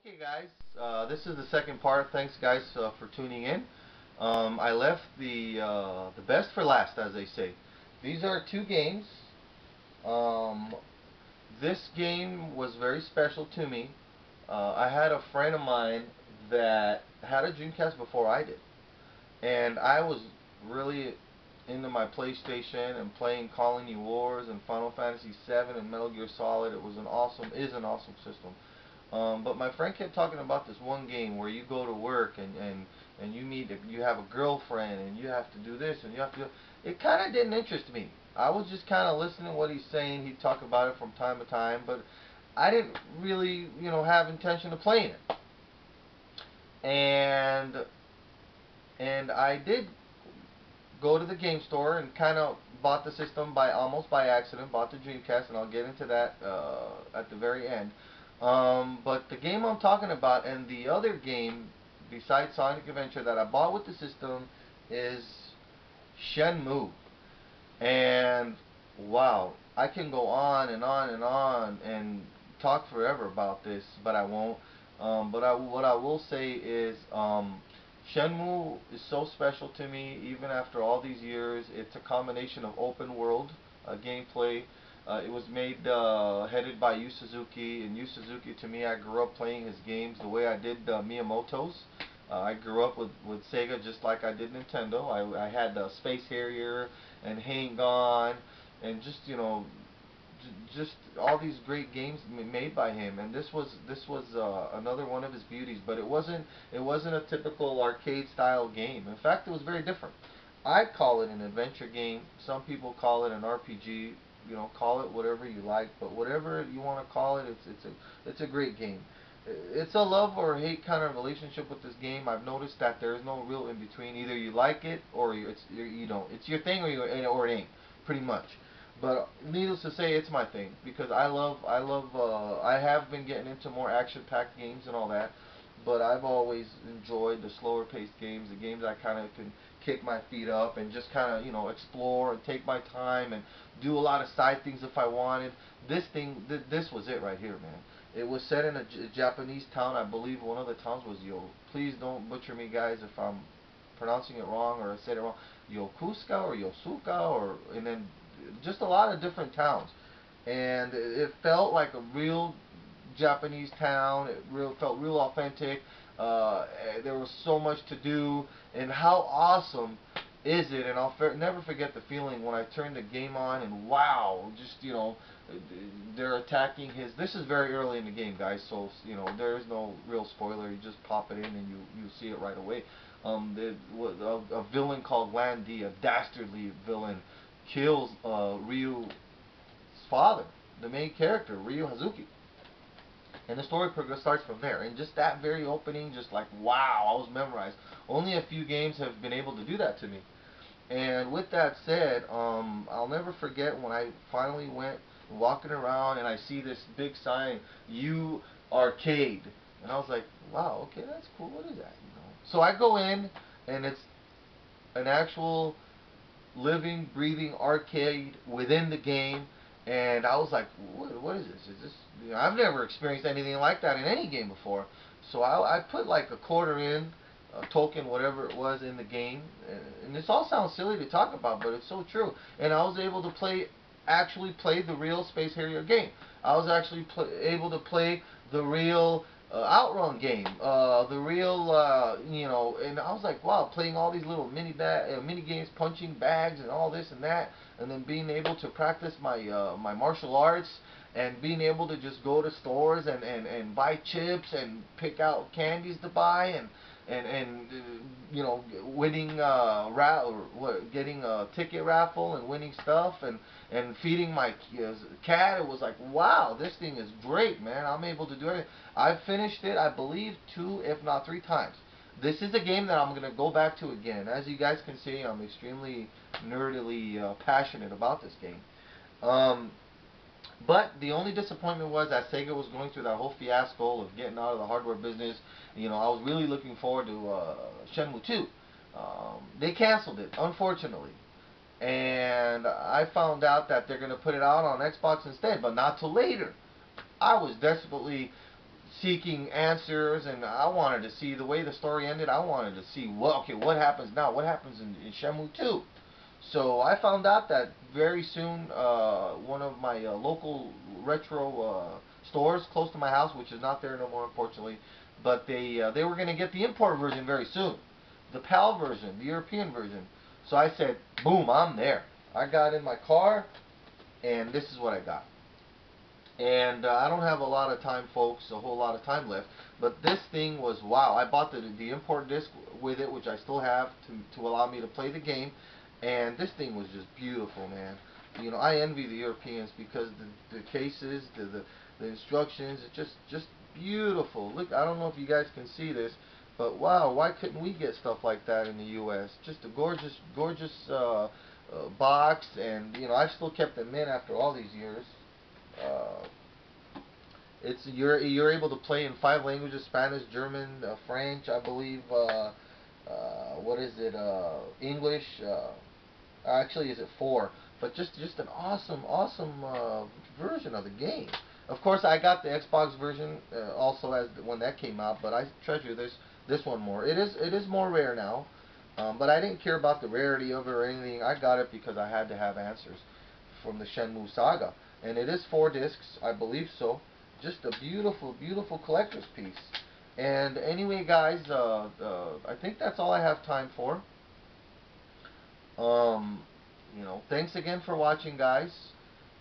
Okay, guys, this is the second part. Thanks, guys, for tuning in. I left the best for last, as they say. These are two games. Um, this game was very special to me. I had a friend of mine that had a Dreamcast before I did, and I was really into my PlayStation and playing Colony Wars and Final Fantasy VII and Metal Gear Solid. It was an awesome system. But my friend kept talking about this one game where you go to work and you have a girlfriend and you have to do this and you have to do. It kind of didn't interest me. I was just kind of listening to what he's saying. He'd talk about it from time to time, but I didn't really, have intention of playing it. And I did go to the game store and kind of bought the system by almost by accident. Bought the Dreamcast, and I'll get into that at the very end. But the game I'm talking about, and the other game besides Sonic Adventure that I bought with the system, is Shenmue. And wow, I can go on and on and on and talk forever about this, but I won't. What I will say is, Shenmue is so special to me, even after all these years. It's a combination of open world gameplay. It was made, headed by Yu Suzuki, and Yu Suzuki, to me, I grew up playing his games the way I did Miyamoto's. I grew up with Sega just like I did Nintendo. I had Space Harrier and Hang On, and just all these great games made by him. And this was another one of his beauties. But it wasn't a typical arcade style game. In fact, it was very different. I call it an adventure game. Some people call it an RPG. Call it whatever you like, but whatever you want to call it, it's a great game. It's a love or hate kind of relationship with this game. I've noticed that there is no real in between. Either you like it or you don't. It's your thing or it ain't, pretty much. But needless to say, it's my thing because I have been getting into more action-packed games and all that, but I've always enjoyed the slower-paced games, the games I kind of can kick my feet up and just kind of explore and take my time and do a lot of side things if I wanted. This was it right here, man. It was set in a Japanese town. I believe one of the towns was Please don't butcher me, guys, if I'm pronouncing it wrong or I said it wrong. Yokosuka or Yosuka, and then just a lot of different towns, and it felt like a real Japanese town. It felt real authentic. There was so much to do, and how awesome is it? And I'll never forget the feeling when I turned the game on, and wow, just they're attacking his. This is very early in the game, guys, so there is no real spoiler. You just pop it in and you see it right away. A villain called Lan Di, a dastardly villain, kills Ryu's father, the main character, Ryu Hazuki. And the story starts from there. And just that very opening, just like, wow, I was memorized. Only a few games have been able to do that to me. And with that said, I'll never forget when I finally went walking around and I see this big sign, U Arcade. And I was like, wow, okay, that's cool. What is that? So I go in, and it's an actual living, breathing arcade within the game, and I was like, what is this? Is this? I've never experienced anything like that in any game before. So I put like a quarter in, a token, whatever it was in the game, and this all sounds silly to talk about, but it's so true. And I was able to actually play the real Space Harrier game. I was actually able to play the real Outrun game, the real, and I was like, wow, playing all these little mini games, punching bags and all this and that, and then being able to practice my martial arts, and being able to just go to stores and buy chips and pick out candies to buy, and winning getting a ticket raffle and winning stuff, and feeding my cat. It was like, wow, this thing is great, man. I'm able to do it. I've finished it, I believe, 2 if not 3 times. This is a game that I'm going to go back to again. As you guys can see, I'm extremely nerdily passionate about this game. But the only disappointment was that Sega was going through that whole fiasco of getting out of the hardware business. I was really looking forward to Shenmue 2. They canceled it, unfortunately. And I found out that they're going to put it out on Xbox instead, but not till later. I was desperately seeking answers, and I wanted to see the way the story ended. I wanted to see what happens now, what happens in Shenmue 2. So I found out that very soon, one of my local retro stores close to my house, which is not there no more, unfortunately, but they were going to get the import version very soon, the PAL version, the European version. So I said, boom, I'm there. I got in my car, and this is what I got. And I don't have a lot of time, folks, a whole lot of time left. But this thing was, wow. I bought the import disc with it, which I still have to allow me to play the game. And this thing was just beautiful, man. You know, I envy the Europeans because the cases, the instructions, it's just beautiful. Look, I don't know if you guys can see this, but wow, why couldn't we get stuff like that in the U.S.? Just a gorgeous, gorgeous box, and you know, I've still kept them in after all these years. Uh, you're able to play in 5 languages: Spanish, German, French, I believe. What is it? English. Actually, is it 4? But just an awesome version of the game. Of course, I got the Xbox version also as when that came out, but I treasure this one more. It is more rare now, but I didn't care about the rarity of it or anything. I got it because I had to have answers from the Shenmue saga, and it is 4 discs, I believe so. Just a beautiful collector's piece. And anyway, guys, I think that's all I have time for. Um, you know, thanks again for watching, guys.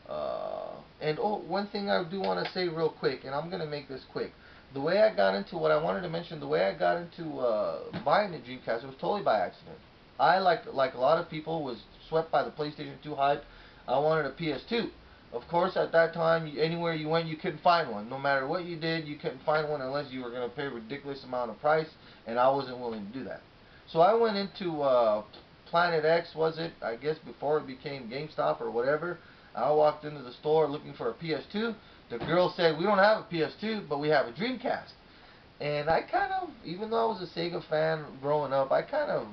And oh, one thing I do want to say real quick, and I'm gonna make this quick. The way I got into what I wanted to mention, the way I got into buying the Dreamcast, it was totally by accident. I like a lot of people was swept by the PlayStation 2 hype. I wanted a PS2. Of course, at that time, anywhere you went, you couldn't find one. No matter what you did, you couldn't find one unless you were going to pay a ridiculous amount of price, and I wasn't willing to do that. So I went into Planet X, was it? I guess before it became GameStop or whatever. I walked into the store looking for a PS2. The girl said, "We don't have a PS2, but we have a Dreamcast." And I kind of, even though I was a Sega fan growing up, I kind of,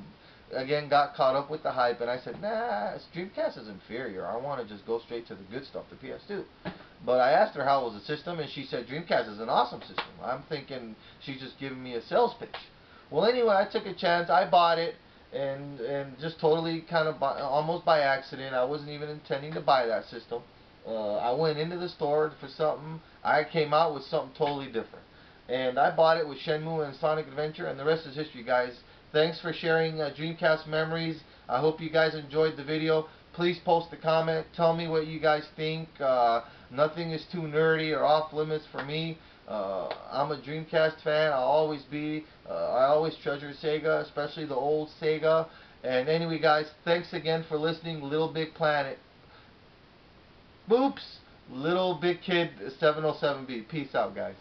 again, got caught up with the hype, and I said, nah, Dreamcast is inferior. I want to just go straight to the good stuff, the PS2. But I asked her how was the system, and she said, Dreamcast is an awesome system. I'm thinking she's just giving me a sales pitch. Well, anyway, I took a chance. I bought it, and just totally kind of almost by accident. I wasn't even intending to buy that system. I went into the store for something. I came out with something totally different. And I bought it with Shenmue and Sonic Adventure, and the rest is history, guys. Thanks for sharing Dreamcast memories. I hope you guys enjoyed the video. Please post a comment. Tell me what you guys think. Nothing is too nerdy or off limits for me. I'm a Dreamcast fan. I'll always be. I always treasure Sega, especially the old Sega. And anyway, guys, thanks again for listening. Little Big Planet. Boops. Little Big Kid 707B. Peace out, guys.